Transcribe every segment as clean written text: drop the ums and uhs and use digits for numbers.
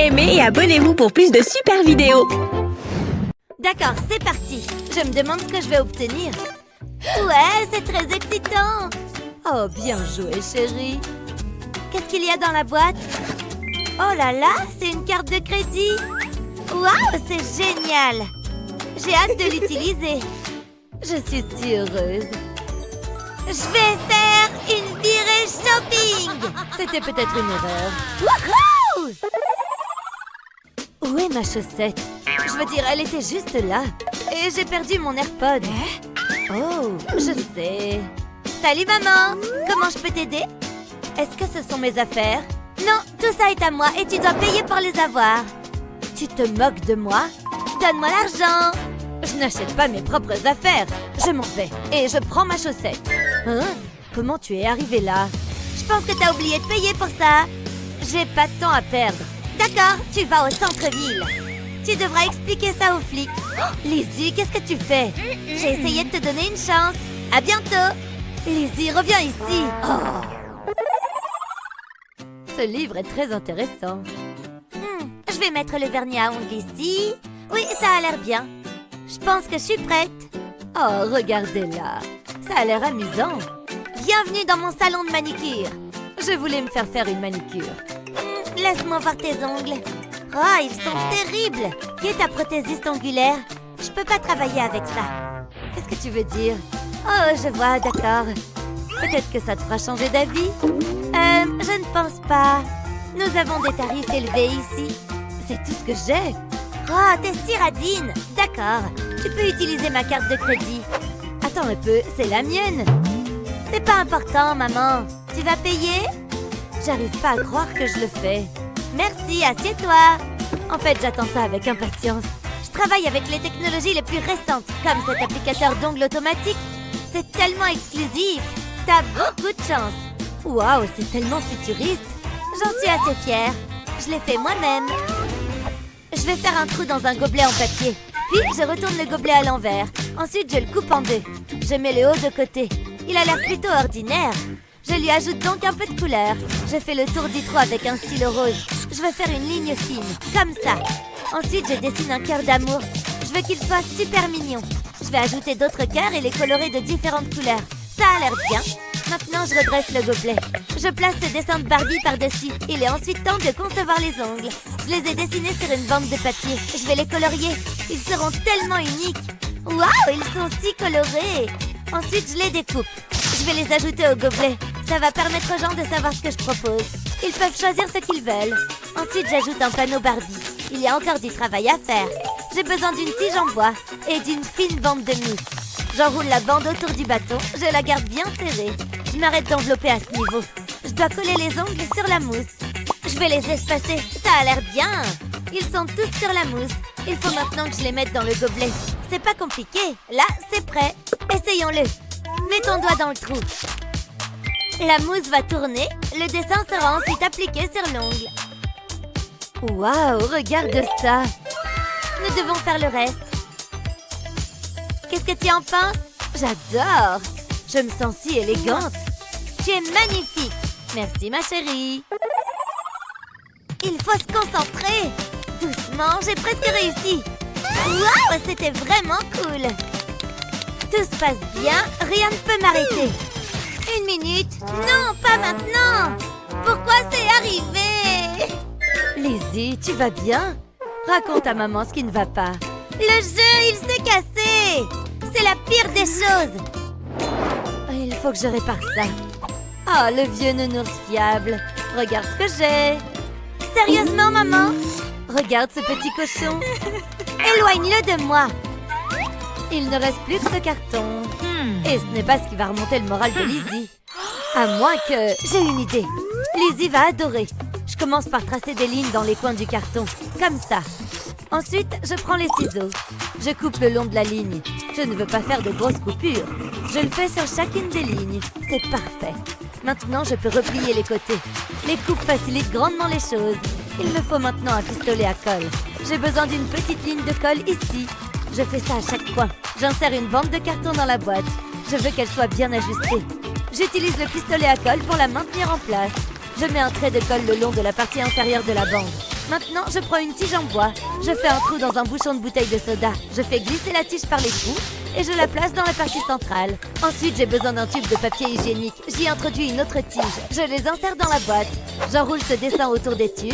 aimez et abonnez-vous pour plus de super vidéos. D'accord, c'est parti. Je me demande ce que je vais obtenir. Ouais, c'est très excitant. Oh, bien joué, chérie. Qu'est-ce qu'il y a dans la boîte? Oh là là, c'est une carte de crédit. Waouh, c'est génial. J'ai hâte de l'utiliser. Je suis si heureuse. Je vais faire une virée shopping. C'était peut-être une erreur. Wouhou! Où est ma chaussette? Je veux dire, elle était juste là. Et j'ai perdu mon AirPod. Oh, je sais. Salut maman, comment je peux t'aider? Est-ce que ce sont mes affaires? Non, tout ça est à moi et tu dois payer pour les avoir. Tu te moques de moi? Donne-moi l'argent. Je n'achète pas mes propres affaires. Je m'en vais et je prends ma chaussette. Hein? Comment tu es arrivé là? Je pense que t'as oublié de payer pour ça. J'ai pas de temps à perdre. D'accord, tu vas au centre-ville. Tu devras expliquer ça aux flics. Oh, Lizzie, qu'est-ce que tu fais? J'ai essayé de te donner une chance. À bientôt. Lizzie, reviens ici. Oh. Ce livre est très intéressant. Je vais mettre le vernis à ongles ici. Oui, ça a l'air bien. Je pense que je suis prête. Oh, regardez-la. Ça a l'air amusant. Bienvenue dans mon salon de manicure. Je voulais me faire faire une manicure. Laisse-moi voir tes ongles. Oh, ils sont terribles. Qui est ta prothésiste ongulaire? Je peux pas travailler avec ça. Qu'est-ce que tu veux dire? Oh, je vois, d'accord. Peut-être que ça te fera changer d'avis. Je ne pense pas. Nous avons des tarifs élevés ici. C'est tout ce que j'ai. Oh, t'es si radine. D'accord. Tu peux utiliser ma carte de crédit. Attends un peu, c'est la mienne. C'est pas important, maman. Tu vas payer? J'arrive pas à croire que je le fais. Merci, assieds-toi. En fait, j'attends ça avec impatience. Je travaille avec les technologies les plus récentes, comme cet applicateur d'ongles automatique. C'est tellement exclusif. T'as beaucoup de chance. Waouh, c'est tellement futuriste. J'en suis assez fière. Je l'ai fait moi-même. Je vais faire un trou dans un gobelet en papier. Puis, je retourne le gobelet à l'envers. Ensuite, je le coupe en deux. Je mets le haut de côté. Il a l'air plutôt ordinaire. Je lui ajoute donc un peu de couleur. Je fais le tour du trou avec un stylo rose. Je veux faire une ligne fine, comme ça. Ensuite, je dessine un cœur d'amour. Je veux qu'il soit super mignon. Je vais ajouter d'autres cœurs et les colorer de différentes couleurs. Ça a l'air bien. Maintenant, je redresse le gobelet. Je place ce dessin de Barbie par-dessus. Il est ensuite temps de concevoir les ongles. Je les ai dessinés sur une bande de papier. Je vais les colorier. Ils seront tellement uniques. Waouh, ils sont si colorés. Ensuite, je les découpe. Je vais les ajouter au gobelet. Ça va permettre aux gens de savoir ce que je propose. Ils peuvent choisir ce qu'ils veulent. Ensuite, j'ajoute un panneau Barbie. Il y a encore du travail à faire. J'ai besoin d'une tige en bois et d'une fine bande de mousse. J'enroule la bande autour du bâton. Je la garde bien serrée. Je m'arrête d'envelopper à ce niveau. Je dois coller les ongles sur la mousse. Je vais les espacer. Ça a l'air bien. Ils sont tous sur la mousse. Il faut maintenant que je les mette dans le gobelet. C'est pas compliqué. Là, c'est prêt. Essayons-le. Mets ton doigt dans le trou. La mousse va tourner. Le dessin sera ensuite appliqué sur l'ongle. Waouh, regarde ça. Nous devons faire le reste. Qu'est-ce que tu en penses? J'adore. Je me sens si élégante. Tu es magnifique. Merci, ma chérie. Il faut se concentrer. Doucement, j'ai presque réussi. Waouh, c'était vraiment cool. Tout se passe bien, rien ne peut m'arrêter. Une minute. Non, pas maintenant. Pourquoi c'est arrivé? Lizzie, tu vas bien? Raconte à maman ce qui ne va pas. Le jeu, il s'est cassé. C'est la pire des choses. Il faut que je répare ça. Oh, le vieux nounours fiable. Regarde ce que j'ai. Sérieusement, maman? Regarde ce petit cochon. Éloigne-le de moi. Il ne reste plus que ce carton. Et ce n'est pas ce qui va remonter le moral de Lizzie. À moins que... J'ai une idée. Lizzie va adorer. Je commence par tracer des lignes dans les coins du carton. Comme ça. Ensuite, je prends les ciseaux. Je coupe le long de la ligne. Je ne veux pas faire de grosses coupures. Je le fais sur chacune des lignes. C'est parfait. Maintenant, je peux replier les côtés. Les coupes facilitent grandement les choses. Il me faut maintenant un pistolet à colle. J'ai besoin d'une petite ligne de colle ici. Je fais ça à chaque coin. J'insère une bande de carton dans la boîte. Je veux qu'elle soit bien ajustée. J'utilise le pistolet à colle pour la maintenir en place. Je mets un trait de colle le long de la partie inférieure de la bande. Maintenant, je prends une tige en bois. Je fais un trou dans un bouchon de bouteille de soda. Je fais glisser la tige par les trous et je la place dans la partie centrale. Ensuite, j'ai besoin d'un tube de papier hygiénique. J'y introduis une autre tige. Je les insère dans la boîte. J'enroule ce dessin autour des tubes.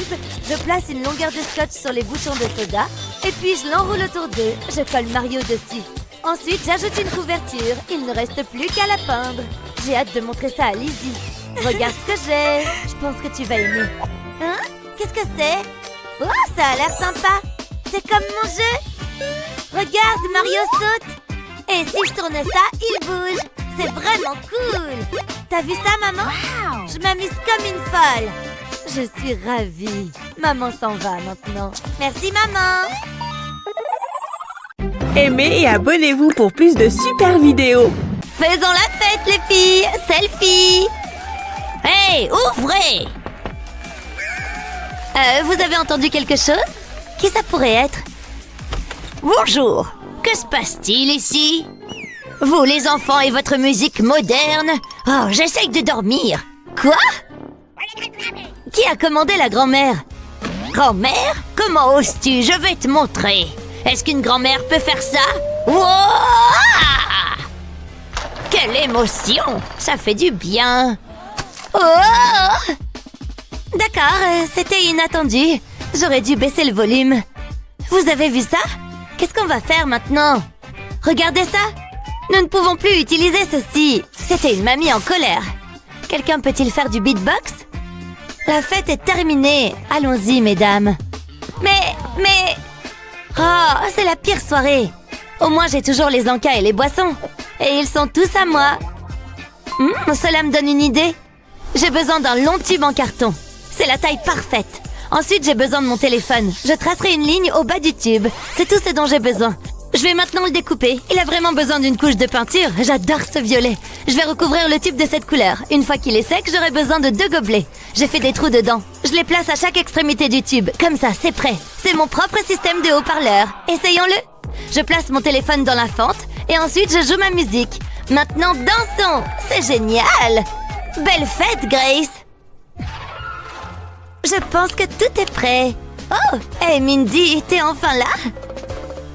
Je place une longueur de scotch sur les bouchons de soda. Et puis, je l'enroule autour d'eux. Je colle Mario dessus. Ensuite, j'ajoute une couverture. Il ne reste plus qu'à la peindre. J'ai hâte de montrer ça à Lizzie. Regarde ce que j'ai. Je pense que tu vas aimer. Hein? Qu'est-ce que c'est? Oh, ça a l'air sympa. C'est comme mon jeu. Regarde, Mario saute. Et si je tourne ça, il bouge. C'est vraiment cool. T'as vu ça, maman? Je m'amuse comme une folle. Je suis ravie. Maman s'en va maintenant. Merci, maman. Aimez et abonnez-vous pour plus de super vidéos. Faisons la fête, les filles. Selfie. Hey, ouvrez. Vous avez entendu quelque chose? Qui ça pourrait être? Bonjour. Que se passe-t-il ici? Vous, les enfants, et votre musique moderne? Oh, j'essaye de dormir. Quoi? Qui a commandé la grand-mère? Grand-mère? Comment oses-tu? Je vais te montrer. Est-ce qu'une grand-mère peut faire ça? Wouah! Quelle émotion! Ça fait du bien. Oh! D'accord, c'était inattendu. J'aurais dû baisser le volume. Vous avez vu ça? Qu'est-ce qu'on va faire maintenant? Regardez ça! Nous ne pouvons plus utiliser ceci. C'était une mamie en colère. Quelqu'un peut-il faire du beatbox? La fête est terminée. Allons-y, mesdames. Mais... Oh, c'est la pire soirée. Au moins, j'ai toujours les encas et les boissons. Et ils sont tous à moi. Cela me donne une idée. J'ai besoin d'un long tube en carton. C'est la taille parfaite. Ensuite, j'ai besoin de mon téléphone. Je tracerai une ligne au bas du tube. C'est tout ce dont j'ai besoin. Je vais maintenant le découper. Il a vraiment besoin d'une couche de peinture. J'adore ce violet. Je vais recouvrir le tube de cette couleur. Une fois qu'il est sec, j'aurai besoin de 2 gobelets. J'ai fait des trous dedans. Je les place à chaque extrémité du tube. Comme ça, c'est prêt. C'est mon propre système de haut-parleur. Essayons-le. Je place mon téléphone dans la fente et ensuite je joue ma musique. Maintenant, dansons. C'est génial. Belle fête, Grace. Je pense que tout est prêt. Oh, hey Mindy, t'es enfin là?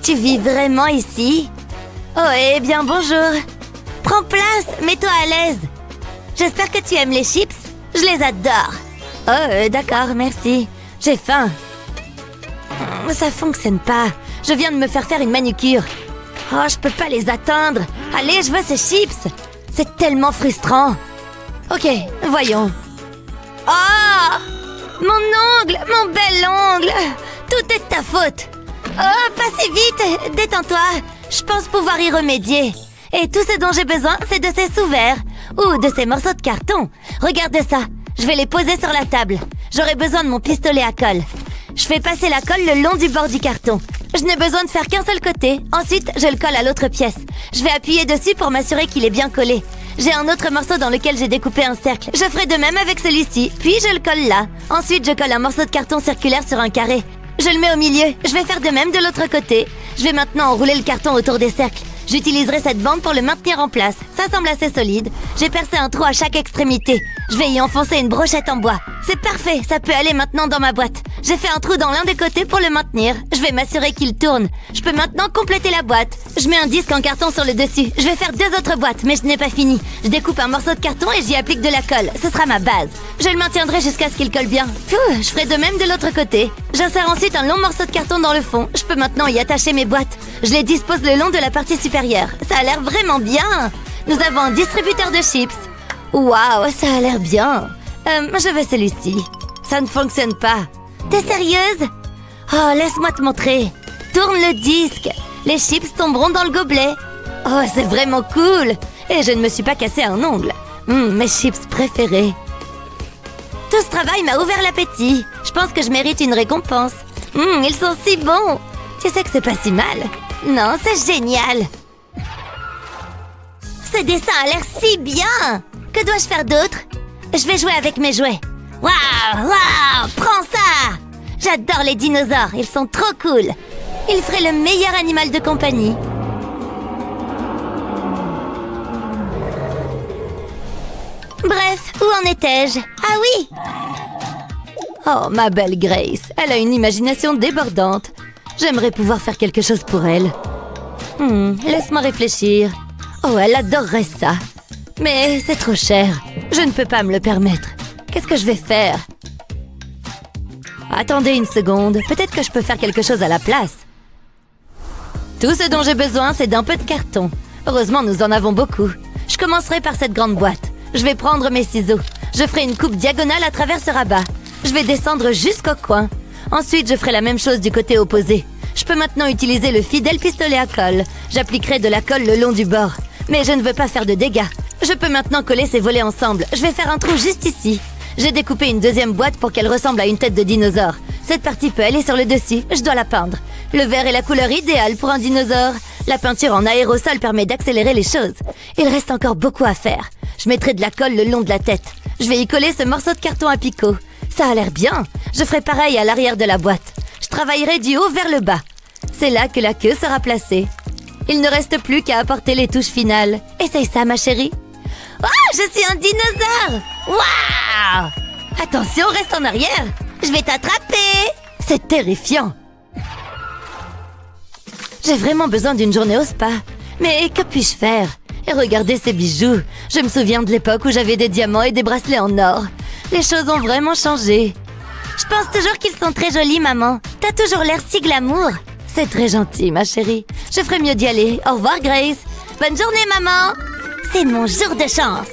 Tu vis vraiment ici? Oh, eh bien, bonjour. Prends place, mets-toi à l'aise. J'espère que tu aimes les chips. Je les adore. Oh, d'accord, merci. J'ai faim. Ça fonctionne pas. Je viens de me faire une manucure. Oh, je peux pas les atteindre. Allez, je veux ces chips. C'est tellement frustrant. Ok, voyons. Oh! Mon ongle! Mon bel ongle! Tout est de ta faute! Oh, pas si vite! Détends-toi! Je pense pouvoir y remédier. Et tout ce dont j'ai besoin, c'est de ces sous-verres. Ou de ces morceaux de carton. Regarde ça. Je vais les poser sur la table. J'aurai besoin de mon pistolet à colle. Je fais passer la colle le long du bord du carton. Je n'ai besoin de faire qu'un seul côté. Ensuite, je le colle à l'autre pièce. Je vais appuyer dessus pour m'assurer qu'il est bien collé. J'ai un autre morceau dans lequel j'ai découpé un cercle. Je ferai de même avec celui-ci, puis je le colle là. Ensuite, je colle un morceau de carton circulaire sur un carré. Je le mets au milieu. Je vais faire de même de l'autre côté. Je vais maintenant enrouler le carton autour des cercles. J'utiliserai cette bande pour le maintenir en place. Ça semble assez solide. J'ai percé un trou à chaque extrémité. Je vais y enfoncer une brochette en bois. C'est parfait, ça peut aller maintenant dans ma boîte. J'ai fait un trou dans l'un des côtés pour le maintenir. Je vais m'assurer qu'il tourne. Je peux maintenant compléter la boîte. Je mets un disque en carton sur le dessus. Je vais faire 2 autres boîtes, mais je n'ai pas fini. Je découpe un morceau de carton et j'y applique de la colle. Ce sera ma base. Je le maintiendrai jusqu'à ce qu'il colle bien. Je ferai de même de l'autre côté. J'insère ensuite un long morceau de carton dans le fond. Je peux maintenant y attacher mes boîtes. Je les dispose le long de la partie supérieure. Ça a l'air vraiment bien. Nous avons un distributeur de chips. Waouh, ça a l'air bien. Je veux celui-ci. Ça ne fonctionne pas. T'es sérieuse? Oh, laisse-moi te montrer. Tourne le disque. Les chips tomberont dans le gobelet. Oh, c'est vraiment cool. Et je ne me suis pas cassé un ongle. Mes chips préférés. Tout ce travail m'a ouvert l'appétit. Je pense que je mérite une récompense. Ils sont si bons. Tu sais que c'est pas si mal. Non, c'est génial. Ce dessin a l'air si bien. Que dois-je faire d'autre? Je vais jouer avec mes jouets. Waouh, waouh, prends ça. J'adore les dinosaures, ils sont trop cool. Ils feraient le meilleur animal de compagnie. Bref, où en étais-je? Ah oui! Oh, ma belle Grace, elle a une imagination débordante. J'aimerais pouvoir faire quelque chose pour elle. Laisse-moi réfléchir. Oh, elle adorerait ça. Mais c'est trop cher. Je ne peux pas me le permettre. Qu'est-ce que je vais faire? Attendez une seconde. Peut-être que je peux faire quelque chose à la place. Tout ce dont j'ai besoin, c'est d'un peu de carton. Heureusement, nous en avons beaucoup. Je commencerai par cette grande boîte. Je vais prendre mes ciseaux. Je ferai une coupe diagonale à travers ce rabat. Je vais descendre jusqu'au coin. Ensuite, je ferai la même chose du côté opposé. Je peux maintenant utiliser le fidèle pistolet à colle. J'appliquerai de la colle le long du bord. Mais je ne veux pas faire de dégâts. Je peux maintenant coller ces volets ensemble. Je vais faire un trou juste ici. J'ai découpé une deuxième boîte pour qu'elle ressemble à une tête de dinosaure. Cette partie peut aller sur le dessus. Je dois la peindre. Le vert est la couleur idéale pour un dinosaure. La peinture en aérosol permet d'accélérer les choses. Il reste encore beaucoup à faire. Je mettrai de la colle le long de la tête. Je vais y coller ce morceau de carton à picot. Ça a l'air bien. Je ferai pareil à l'arrière de la boîte. Je travaillerai du haut vers le bas. C'est là que la queue sera placée. Il ne reste plus qu'à apporter les touches finales. Essaye ça, ma chérie. Oh, je suis un dinosaure! Waouh! Attention, reste en arrière. Je vais t'attraper. C'est terrifiant. J'ai vraiment besoin d'une journée au spa. Mais que puis-je faire? Et regardez ces bijoux. Je me souviens de l'époque où j'avais des diamants et des bracelets en or. Les choses ont vraiment changé. Je pense toujours qu'ils sont très jolis, maman. T'as toujours l'air si glamour. C'est très gentil, ma chérie. Je ferais mieux d'y aller. Au revoir, Grace. Bonne journée, maman. C'est mon jour de chance.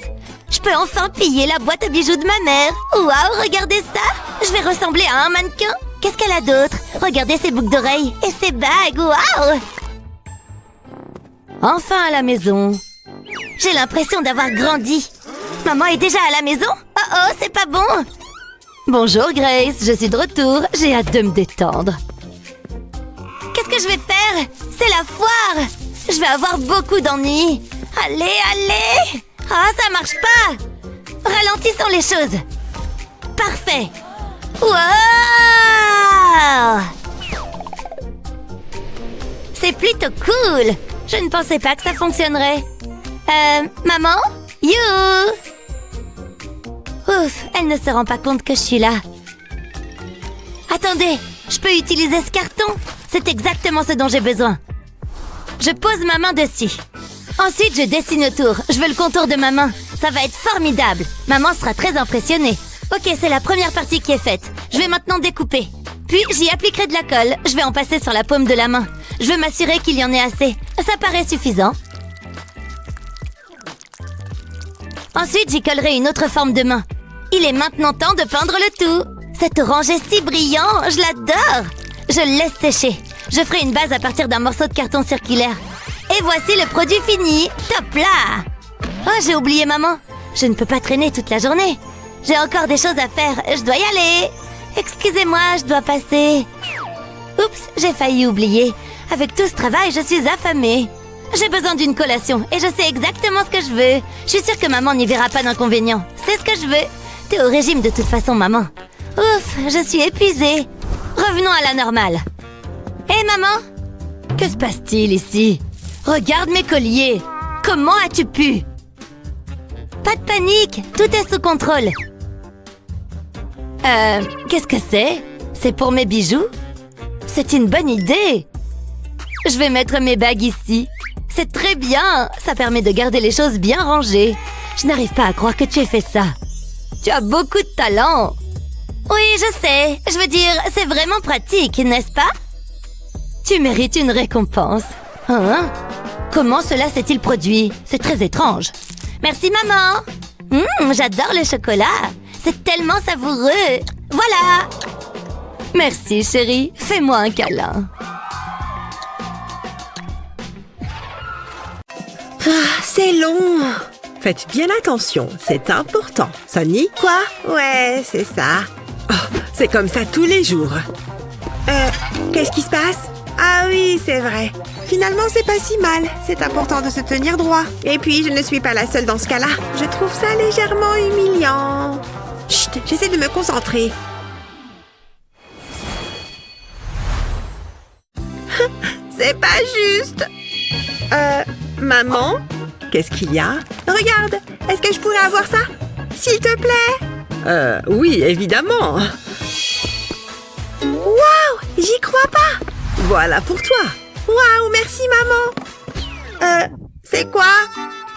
Je peux enfin piller la boîte à bijoux de ma mère. Waouh, regardez ça. Je vais ressembler à un mannequin. Qu'est-ce qu'elle a d'autre? Regardez ses boucles d'oreilles et ses bagues. Waouh. Enfin à la maison. J'ai l'impression d'avoir grandi. Maman est déjà à la maison? Oh, c'est pas bon. Bonjour Grace, je suis de retour. J'ai hâte de me détendre. Qu'est-ce que je vais faire? C'est la foire. Je vais avoir beaucoup d'ennuis. Allez, allez. Ah, ça marche pas. Ralentissons les choses. Parfait. Wow. C'est plutôt cool. Je ne pensais pas que ça fonctionnerait. Maman? You! Ouf, elle ne se rend pas compte que je suis là. Attendez, je peux utiliser ce carton? C'est exactement ce dont j'ai besoin. Je pose ma main dessus. Ensuite, je dessine autour. Je veux le contour de ma main. Ça va être formidable. Maman sera très impressionnée. Ok, c'est la première partie qui est faite. Je vais maintenant découper. Puis, j'y appliquerai de la colle. Je vais en passer sur la paume de la main. Je veux m'assurer qu'il y en ait assez. Ça paraît suffisant. Ensuite, j'y collerai une autre forme de main. Il est maintenant temps de peindre le tout. Cet orange est si brillant, je l'adore. Je le laisse sécher. Je ferai une base à partir d'un morceau de carton circulaire. Et voici le produit fini. Top là! Oh, j'ai oublié maman. Je ne peux pas traîner toute la journée. J'ai encore des choses à faire. Je dois y aller. Excusez-moi, je dois passer. Oups, j'ai failli oublier. Avec tout ce travail, je suis affamée. J'ai besoin d'une collation et je sais exactement ce que je veux. Je suis sûre que maman n'y verra pas d'inconvénient. C'est ce que je veux. T'es au régime de toute façon, maman. Ouf, je suis épuisée. Revenons à la normale. Hé, maman? Que se passe-t-il ici? Regarde mes colliers. Comment as-tu pu? Pas de panique, tout est sous contrôle. Qu'est-ce que c'est? C'est pour mes bijoux? C'est une bonne idée. Je vais mettre mes bagues ici. C'est très bien. Ça permet de garder les choses bien rangées. Je n'arrive pas à croire que tu aies fait ça. Tu as beaucoup de talent. Oui, je sais. Je veux dire, c'est vraiment pratique, n'est-ce pas? Tu mérites une récompense. Hein? Comment cela s'est-il produit? C'est très étrange. Merci, maman. J'adore le chocolat. C'est tellement savoureux. Voilà. Merci, chérie. Fais-moi un câlin. Ah, c'est long. Faites bien attention, c'est important. Sonny? Quoi? Ouais, c'est ça. Oh, c'est comme ça tous les jours. Qu'est-ce qui se passe? Ah oui, c'est vrai. Finalement, c'est pas si mal. C'est important de se tenir droit. Et puis, je ne suis pas la seule dans ce cas-là. Je trouve ça légèrement humiliant. Chut, j'essaie de me concentrer. C'est pas juste. Maman? Qu'est-ce qu'il y a? Regarde, est-ce que je pourrais avoir ça? S'il te plaît? Oui, évidemment. Waouh, j'y crois pas. Voilà pour toi. Waouh, merci maman. C'est quoi?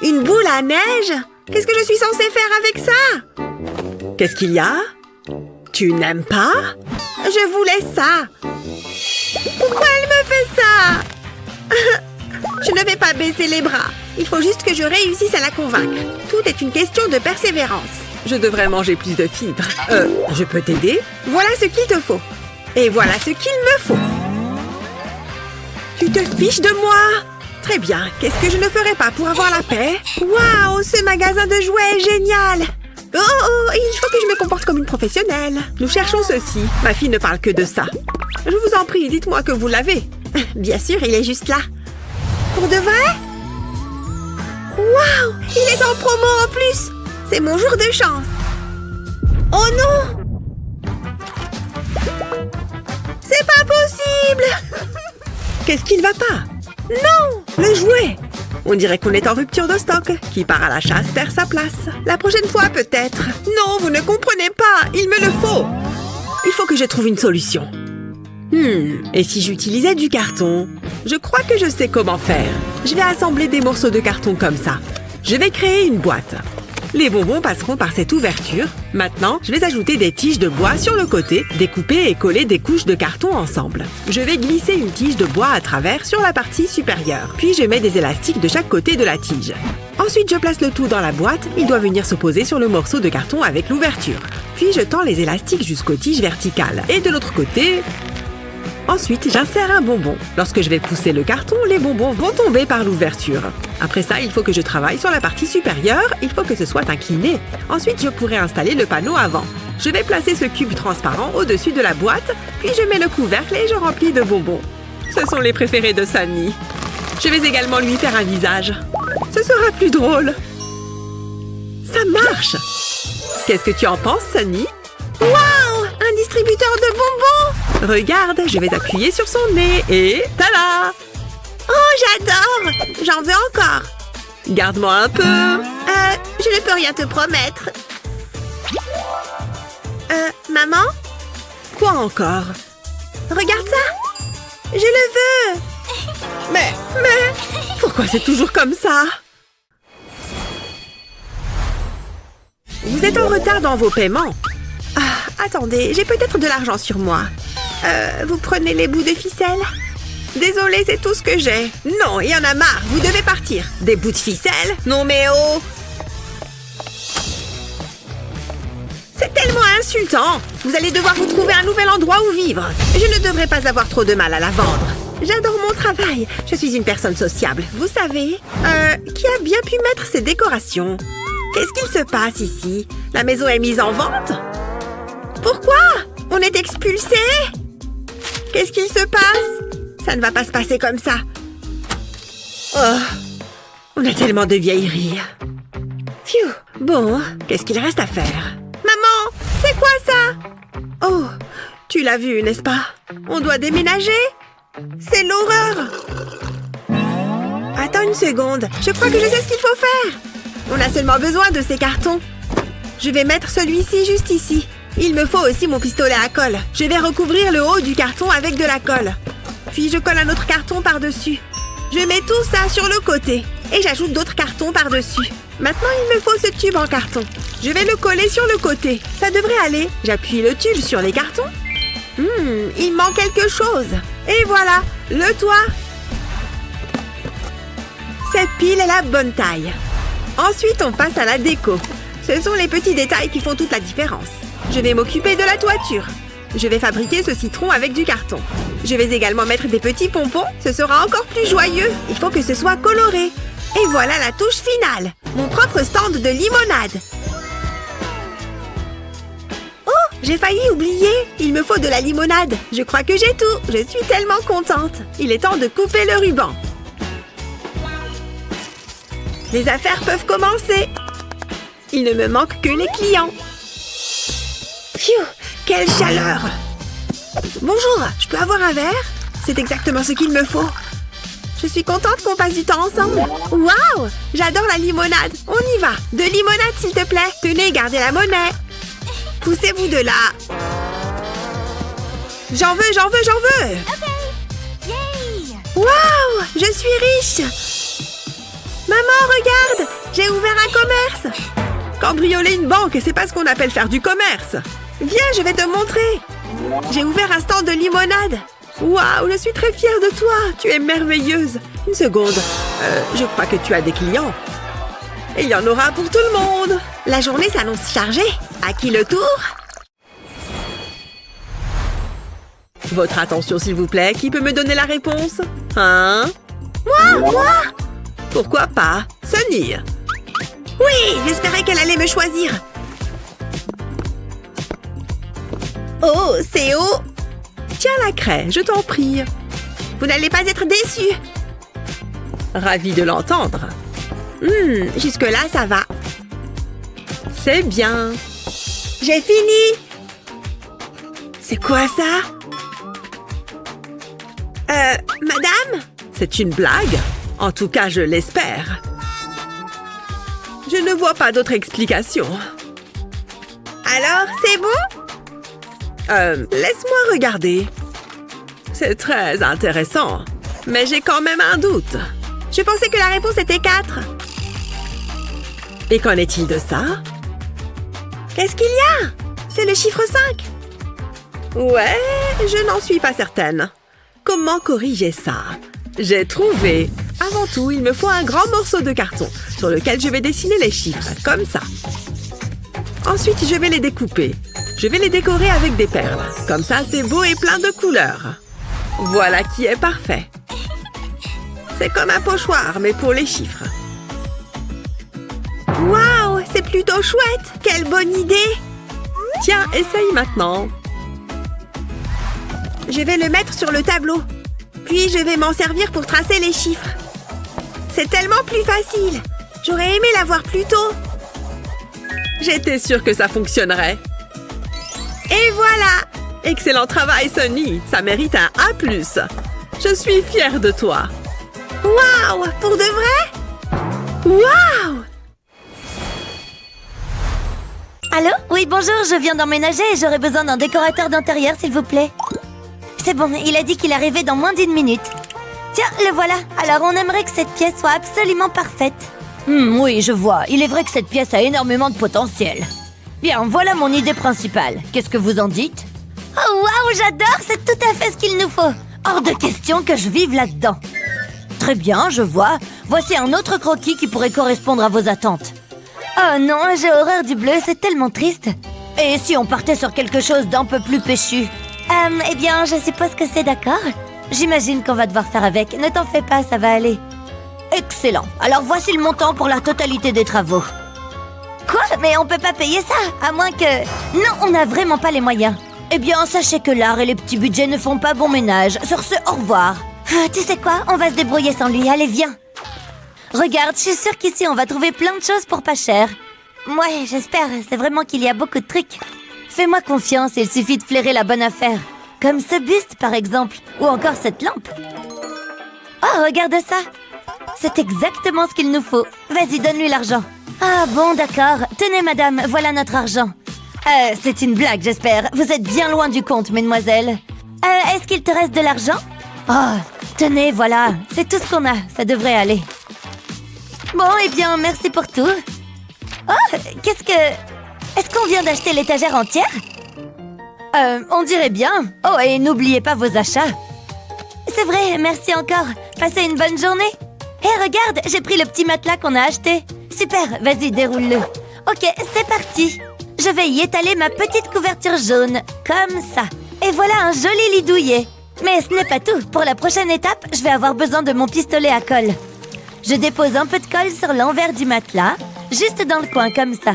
Une boule à neige? Qu'est-ce que je suis censée faire avec ça? Qu'est-ce qu'il y a? Tu n'aimes pas? Je voulais ça. Pourquoi elle me fait ça? Je ne vais pas baisser les bras. Il faut juste que je réussisse à la convaincre. Tout est une question de persévérance. Je devrais manger plus de fibres. Je peux t'aider? Voilà ce qu'il te faut. Et voilà ce qu'il me faut. Tu te fiches de moi? Très bien. Qu'est-ce que je ne ferais pas pour avoir la paix? Waouh, ce magasin de jouets est génial! Oh, il faut que je me comporte comme une professionnelle. Nous cherchons ceci. Ma fille ne parle que de ça. Je vous en prie, dites-moi que vous l'avez. Bien sûr, il est juste là. Pour de vrai? Waouh, il est en promo en plus. C'est mon jour de chance. Oh non! C'est pas possible! Qu'est-ce qui ne va pas? Non! Le jouet! On dirait qu'on est en rupture de stock. Qui part à la chasse perd sa place. La prochaine fois, peut-être. Non, vous ne comprenez pas. Il me le faut. Il faut que je trouve une solution. Et si j'utilisais du carton? Je crois que je sais comment faire. Je vais assembler des morceaux de carton comme ça. Je vais créer une boîte. Les bonbons passeront par cette ouverture. Maintenant, je vais ajouter des tiges de bois sur le côté, découper et coller des couches de carton ensemble. Je vais glisser une tige de bois à travers sur la partie supérieure. Puis je mets des élastiques de chaque côté de la tige. Ensuite, je place le tout dans la boîte. Il doit venir se poser sur le morceau de carton avec l'ouverture. Puis je tends les élastiques jusqu'aux tiges verticales. Et de l'autre côté... Ensuite, j'insère un bonbon. Lorsque je vais pousser le carton, les bonbons vont tomber par l'ouverture. Après ça, il faut que je travaille sur la partie supérieure. Il faut que ce soit incliné. Ensuite, je pourrai installer le panneau avant. Je vais placer ce cube transparent au-dessus de la boîte, puis je mets le couvercle et je remplis de bonbons. Ce sont les préférés de Sunny. Je vais également lui faire un visage. Ce sera plus drôle. Ça marche! Qu'est-ce que tu en penses, Sunny? Waouh! Un distributeur de bonbons! Regarde, je vais appuyer sur son nez et... tada! Oh, j'adore! J'en veux encore! Garde-moi un peu! Je ne peux rien te promettre. Maman? Quoi encore? Regarde ça! Je le veux! Mais... Pourquoi c'est toujours comme ça? Vous êtes en retard dans vos paiements. Attendez, j'ai peut-être de l'argent sur moi. Vous prenez les bouts de ficelle? Désolée, c'est tout ce que j'ai. Non, il y en a marre, vous devez partir. Des bouts de ficelle? Non mais oh! C'est tellement insultant! Vous allez devoir vous trouver un nouvel endroit où vivre. Je ne devrais pas avoir trop de mal à la vendre. J'adore mon travail. Je suis une personne sociable, vous savez. Qui a bien pu mettre ces décorations? Qu'est-ce qu'il se passe ici? La maison est mise en vente? Pourquoi? On est expulsés? Qu'est-ce qu'il se passe? Ça ne va pas se passer comme ça. Oh, on a tellement de vieilleries. Phew. Bon, qu'est-ce qu'il reste à faire? Maman, c'est quoi ça? Oh, tu l'as vu, n'est-ce pas? On doit déménager? C'est l'horreur! Attends une seconde, je crois que je sais ce qu'il faut faire. On a seulement besoin de ces cartons. Je vais mettre celui-ci juste ici. Il me faut aussi mon pistolet à colle. Je vais recouvrir le haut du carton avec de la colle. Puis je colle un autre carton par-dessus. Je mets tout ça sur le côté. Et j'ajoute d'autres cartons par-dessus. Maintenant, il me faut ce tube en carton. Je vais le coller sur le côté. Ça devrait aller. J'appuie le tube sur les cartons. Il manque quelque chose. Et voilà, le toit. Cette pile est la bonne taille. Ensuite, on passe à la déco. Ce sont les petits détails qui font toute la différence. Je vais m'occuper de la toiture. Je vais fabriquer ce citron avec du carton. Je vais également mettre des petits pompons. Ce sera encore plus joyeux. Il faut que ce soit coloré. Et voilà la touche finale. Mon propre stand de limonade. Oh, j'ai failli oublier. Il me faut de la limonade. Je crois que j'ai tout. Je suis tellement contente. Il est temps de couper le ruban. Les affaires peuvent commencer. Il ne me manque que les clients. Phew, quelle chaleur! Bonjour, je peux avoir un verre? C'est exactement ce qu'il me faut. Je suis contente qu'on passe du temps ensemble. Waouh! J'adore la limonade. On y va. De limonade, s'il te plaît. Tenez, gardez la monnaie. Poussez-vous de là. J'en veux, j'en veux, j'en veux! Yay! Waouh! Je suis riche! Maman, regarde! J'ai ouvert un commerce! Cambrioler une banque, c'est pas ce qu'on appelle faire du commerce! Viens, je vais te montrer! J'ai ouvert un stand de limonade! Waouh, je suis très fière de toi! Tu es merveilleuse! Une seconde, je crois que tu as des clients. Et il y en aura pour tout le monde! La journée s'annonce chargée! À qui le tour? Votre attention, s'il vous plaît. Qui peut me donner la réponse? Hein? Moi? Pourquoi pas? Sunny! Oui! J'espérais qu'elle allait me choisir! Oh, c'est haut! Tiens la craie, je t'en prie. Vous n'allez pas être déçus. Ravie de l'entendre. Jusque-là, ça va. C'est bien. J'ai fini. C'est quoi ça? Madame? C'est une blague? En tout cas, je l'espère. Je ne vois pas d'autre explication. Alors, c'est bon? Laisse-moi regarder. C'est très intéressant, mais j'ai quand même un doute. Je pensais que la réponse était 4. Et qu'en est-il de ça? Qu'est-ce qu'il y a? C'est le chiffre 5. Ouais, je n'en suis pas certaine. Comment corriger ça? J'ai trouvé. Avant tout, il me faut un grand morceau de carton sur lequel je vais dessiner les chiffres, comme ça. Ensuite, je vais les découper. Je vais les décorer avec des perles. Comme ça, c'est beau et plein de couleurs. Voilà qui est parfait. C'est comme un pochoir, mais pour les chiffres. Waouh, c'est plutôt chouette! Quelle bonne idée! Tiens, essaye maintenant. Je vais le mettre sur le tableau. Puis, je vais m'en servir pour tracer les chiffres. C'est tellement plus facile. J'aurais aimé l'avoir plus tôt. J'étais sûre que ça fonctionnerait. Et voilà! Excellent travail, Sunny. Ça mérite un A+. Je suis fière de toi. Waouh! Pour de vrai? Waouh! Allô? Oui, bonjour, je viens d'emménager et j'aurais besoin d'un décorateur d'intérieur, s'il vous plaît. C'est bon, il a dit qu'il arrivait dans moins d'1 minute. Tiens, le voilà. Alors, on aimerait que cette pièce soit absolument parfaite. Oui, je vois. Il est vrai que cette pièce a énormément de potentiel. Bien, voilà mon idée principale. Qu'est-ce que vous en dites? Oh, waouh, j'adore! C'est tout à fait ce qu'il nous faut. Hors de question que je vive là-dedans. Très bien, je vois. Voici un autre croquis qui pourrait correspondre à vos attentes. Oh non, j'ai horreur du bleu, c'est tellement triste. Et si on partait sur quelque chose d'un peu plus péchu? Eh bien, je suppose que c'est d'accord. J'imagine qu'on va devoir faire avec. Ne t'en fais pas, ça va aller. Excellent. Alors voici le montant pour la totalité des travaux. Quoi? Mais on peut pas payer ça, à moins que... Non, on n'a vraiment pas les moyens. Eh bien, sachez que l'art et les petits budgets ne font pas bon ménage. Sur ce, au revoir. Tu sais quoi? On va se débrouiller sans lui. Allez, viens. Regarde, je suis sûre qu'ici, on va trouver plein de choses pour pas cher. Ouais, j'espère. C'est vraiment qu'il y a beaucoup de trucs. Fais-moi confiance, il suffit de flairer la bonne affaire. Comme ce buste, par exemple. Ou encore cette lampe. Oh, regarde ça. C'est exactement ce qu'il nous faut. Vas-y, donne-lui l'argent. Ah bon, d'accord. Tenez, madame, voilà notre argent. C'est une blague, j'espère. Vous êtes bien loin du compte, mesdemoiselles. Est-ce qu'il te reste de l'argent? Oh, tenez, voilà. C'est tout ce qu'on a. Ça devrait aller. Bon, eh bien, merci pour tout. Oh, qu'est-ce que... Est-ce qu'on vient d'acheter l'étagère entière? On dirait bien. Oh, et n'oubliez pas vos achats. C'est vrai, merci encore. Passez une bonne journée. Hé, regarde, j'ai pris le petit matelas qu'on a acheté. Super, vas-y, déroule-le. Ok, c'est parti. Je vais y étaler ma petite couverture jaune, comme ça. Et voilà un joli lit douillet. Mais ce n'est pas tout. Pour la prochaine étape, je vais avoir besoin de mon pistolet à colle. Je dépose un peu de colle sur l'envers du matelas, juste dans le coin, comme ça.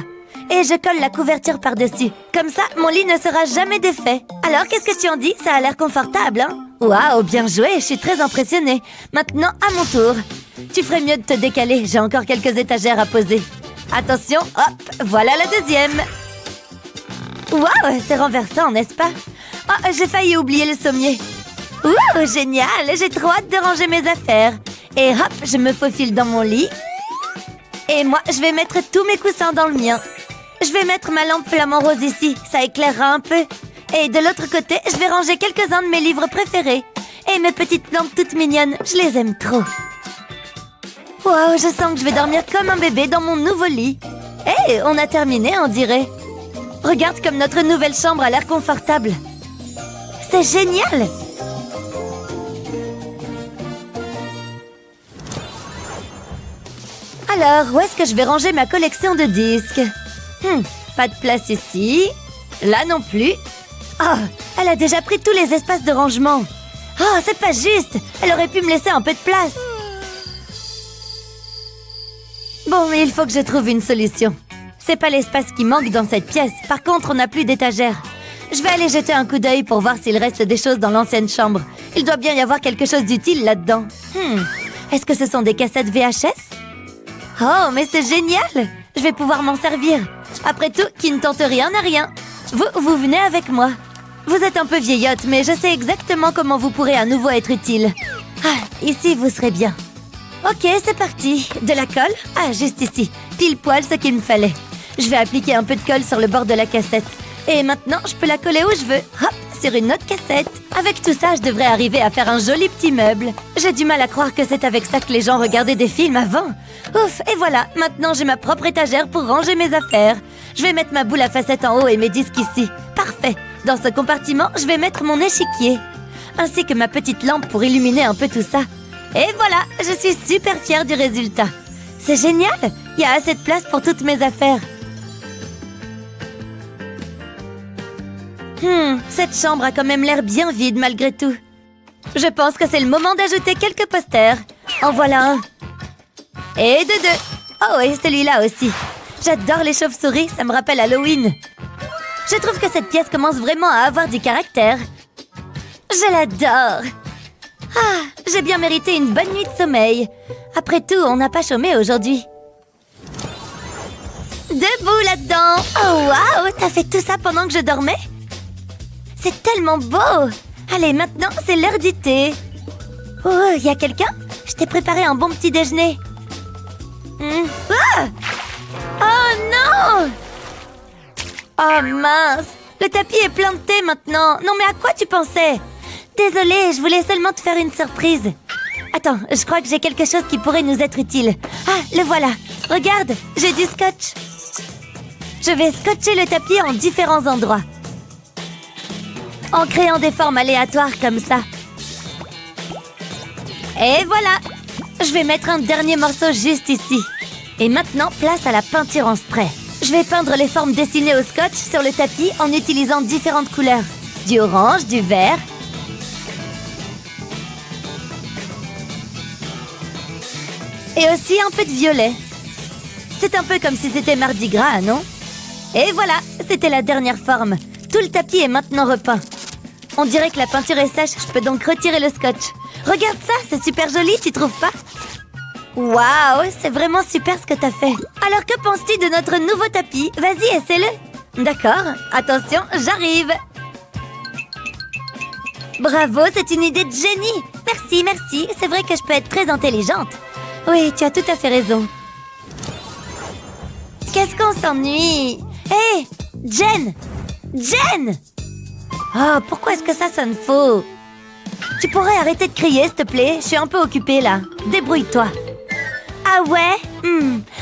Et je colle la couverture par-dessus. Comme ça, mon lit ne sera jamais défait. Alors, qu'est-ce que tu en dis? Ça a l'air confortable, hein? Waouh, bien joué, je suis très impressionnée. Maintenant, à mon tour. Tu ferais mieux de te décaler, j'ai encore quelques étagères à poser. Attention, hop, voilà la deuxième. Waouh, c'est renversant, n'est-ce pas? Oh, j'ai failli oublier le sommier. Ouh, génial, j'ai trop hâte de ranger mes affaires. Et hop, je me faufile dans mon lit. Et moi, je vais mettre tous mes coussins dans le mien. Je vais mettre ma lampe flamant rose ici, ça éclairera un peu. Et de l'autre côté, je vais ranger quelques-uns de mes livres préférés. Et mes petites plantes toutes mignonnes, je les aime trop. Wow, je sens que je vais dormir comme un bébé dans mon nouveau lit. Hé, on a terminé, on dirait. Regarde comme notre nouvelle chambre a l'air confortable. C'est génial! Alors, où est-ce que je vais ranger ma collection de disques? Pas de place ici. Là non plus. Oh, elle a déjà pris tous les espaces de rangement. Oh, c'est pas juste. Elle aurait pu me laisser un peu de place. Bon, mais il faut que je trouve une solution. C'est pas l'espace qui manque dans cette pièce. Par contre, on n'a plus d'étagère. Je vais aller jeter un coup d'œil pour voir s'il reste des choses dans l'ancienne chambre. Il doit bien y avoir quelque chose d'utile là-dedans. Est-ce que ce sont des cassettes VHS? Oh, mais c'est génial! Je vais pouvoir m'en servir. Après tout, qui ne tente rien n'a rien. Vous venez avec moi. Vous êtes un peu vieillotte, mais je sais exactement comment vous pourrez à nouveau être utile. Ah, ici, vous serez bien. Ok, c'est parti. De la colle? Ah, juste ici. Pile poil ce qu'il me fallait. Je vais appliquer un peu de colle sur le bord de la cassette. Et maintenant, je peux la coller où je veux. Hop, sur une autre cassette. Avec tout ça, je devrais arriver à faire un joli petit meuble. J'ai du mal à croire que c'est avec ça que les gens regardaient des films avant. Ouf, et voilà, maintenant j'ai ma propre étagère pour ranger mes affaires. Je vais mettre ma boule à facettes en haut et mes disques ici. Parfait. Dans ce compartiment, je vais mettre mon échiquier. Ainsi que ma petite lampe pour illuminer un peu tout ça. Et voilà, je suis super fière du résultat. C'est génial, il y a assez de place pour toutes mes affaires. Cette chambre a quand même l'air bien vide malgré tout. Je pense que c'est le moment d'ajouter quelques posters. En voilà un. Et de deux. Oh, et celui-là aussi. J'adore les chauves-souris, ça me rappelle Halloween. Je trouve que cette pièce commence vraiment à avoir du caractère. Je l'adore. Ah, j'ai bien mérité une bonne nuit de sommeil. Après tout, on n'a pas chômé aujourd'hui. Debout là-dedans. Oh, waouh, t'as fait tout ça pendant que je dormais? C'est tellement beau. Allez, maintenant, c'est l'heure du thé. Oh, y a quelqu'un? Je t'ai préparé un bon petit déjeuner. Ah! Oh non! Oh mince! Le tapis est plein de thé maintenant. Non mais à quoi tu pensais? Désolée, je voulais seulement te faire une surprise. Attends, je crois que j'ai quelque chose qui pourrait nous être utile. Ah, le voilà. Regarde, j'ai du scotch. Je vais scotcher le tapis en différents endroits. En créant des formes aléatoires comme ça. Et voilà! Je vais mettre un dernier morceau juste ici. Et maintenant, place à la peinture en spray. Je vais peindre les formes dessinées au scotch sur le tapis en utilisant différentes couleurs. Du orange, du vert. Et aussi un peu de violet. C'est un peu comme si c'était Mardi Gras, non? Et voilà, c'était la dernière forme. Tout le tapis est maintenant repeint. On dirait que la peinture est sèche, je peux donc retirer le scotch. Regarde ça, c'est super joli, tu trouves pas? Waouh, c'est vraiment super ce que t'as fait. Alors que penses-tu de notre nouveau tapis? Vas-y, essaie-le. D'accord, attention, j'arrive. Bravo, c'est une idée de génie. Merci, merci, c'est vrai que je peux être très intelligente. Oui, tu as tout à fait raison. Qu'est-ce qu'on s'ennuie? Hé, Jen! Jen! Oh, pourquoi est-ce que ça sonne faux? Tu pourrais arrêter de crier, s'il te plaît? Je suis un peu occupée, là. Débrouille-toi. Ah ouais?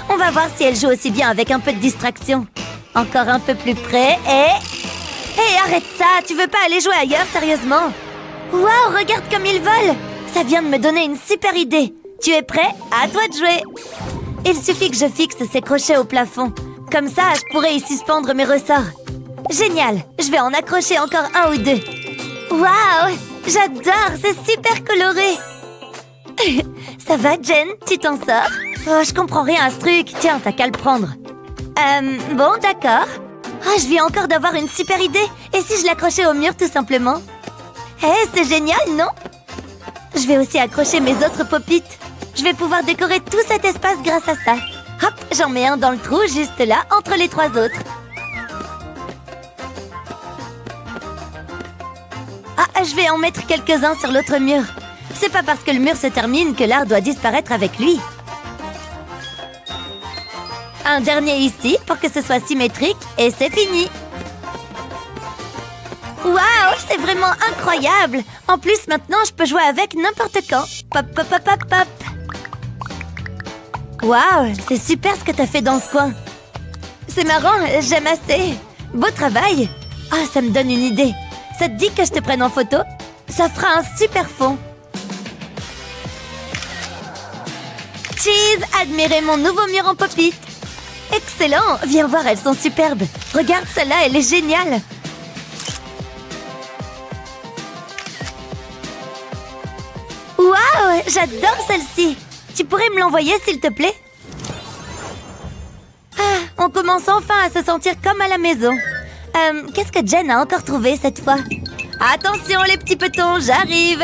On va voir si elle joue aussi bien avec un peu de distraction. Encore un peu plus près et... Hé, arrête ça! Tu veux pas aller jouer ailleurs, sérieusement? Waouh, regarde comme il vole! Ça vient de me donner une super idée. Tu es prêt? À toi de jouer! Il suffit que je fixe ces crochets au plafond. Comme ça, je pourrais y suspendre mes ressorts. Génial! Je vais en accrocher encore un ou deux. Waouh! J'adore! C'est super coloré! Ça va, Jen? Tu t'en sors? Oh, je comprends rien à ce truc. Tiens, t'as qu'à le prendre. Bon, d'accord. Oh, je viens encore d'avoir une super idée. Et si je l'accrochais au mur, tout simplement? C'est génial, non? Je vais aussi accrocher mes autres pop-it. Je vais pouvoir décorer tout cet espace grâce à ça. Hop, j'en mets un dans le trou, juste là, entre les trois autres. Ah, je vais en mettre quelques-uns sur l'autre mur. C'est pas parce que le mur se termine que l'art doit disparaître avec lui. Un dernier ici pour que ce soit symétrique et c'est fini. Waouh, c'est vraiment incroyable! En plus, maintenant, je peux jouer avec n'importe quand. Pop, pop, pop, pop, pop. Waouh, c'est super ce que t'as fait dans ce coin. C'est marrant, j'aime assez. Beau travail. Ah, ça me donne une idée. Ça te dit que je te prenne en photo? Ça fera un super fond. Cheese, admirez mon nouveau mur en pop-it. Excellent, viens voir, elles sont superbes. Regarde celle-là, elle est géniale. Waouh, j'adore celle-ci. Tu pourrais me l'envoyer, s'il te plaît? Ah, on commence enfin à se sentir comme à la maison. Qu'est-ce que Jen a encore trouvé cette fois? Attention les petits petons, j'arrive.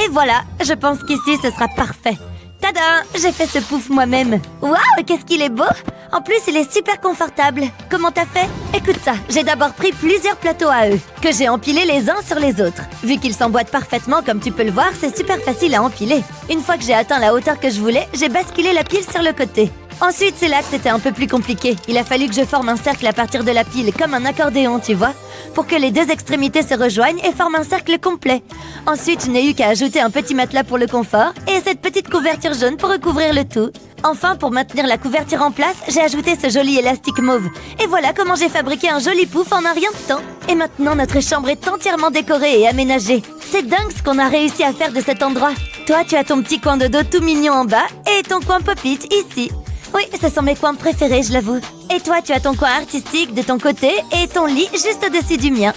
Et voilà, je pense qu'ici ce sera parfait. Tada, j'ai fait ce pouf moi-même. Waouh, qu'est-ce qu'il est beau! En plus, il est super confortable. Comment t'as fait? Écoute ça, j'ai d'abord pris plusieurs plateaux à œufs, que j'ai empilés les uns sur les autres. Vu qu'ils s'emboîtent parfaitement comme tu peux le voir, c'est super facile à empiler. Une fois que j'ai atteint la hauteur que je voulais, j'ai basculé la pile sur le côté. Ensuite, c'est là que c'était un peu plus compliqué. Il a fallu que je forme un cercle à partir de la pile, comme un accordéon, tu vois, pour que les deux extrémités se rejoignent et forment un cercle complet. Ensuite, je n'ai eu qu'à ajouter un petit matelas pour le confort et cette petite couverture jaune pour recouvrir le tout. Enfin, pour maintenir la couverture en place, j'ai ajouté ce joli élastique mauve. Et voilà comment j'ai fabriqué un joli pouf en un rien de temps. Et maintenant, notre chambre est entièrement décorée et aménagée. C'est dingue ce qu'on a réussi à faire de cet endroit. Toi, tu as ton petit coin de dos tout mignon en bas et ton coin pop-it ici. Oui, ce sont mes coins préférés, je l'avoue. Et toi, tu as ton coin artistique de ton côté et ton lit juste au-dessus du mien.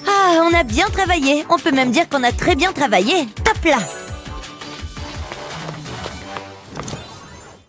Ah, on a bien travaillé. On peut même dire qu'on a très bien travaillé. Hop là!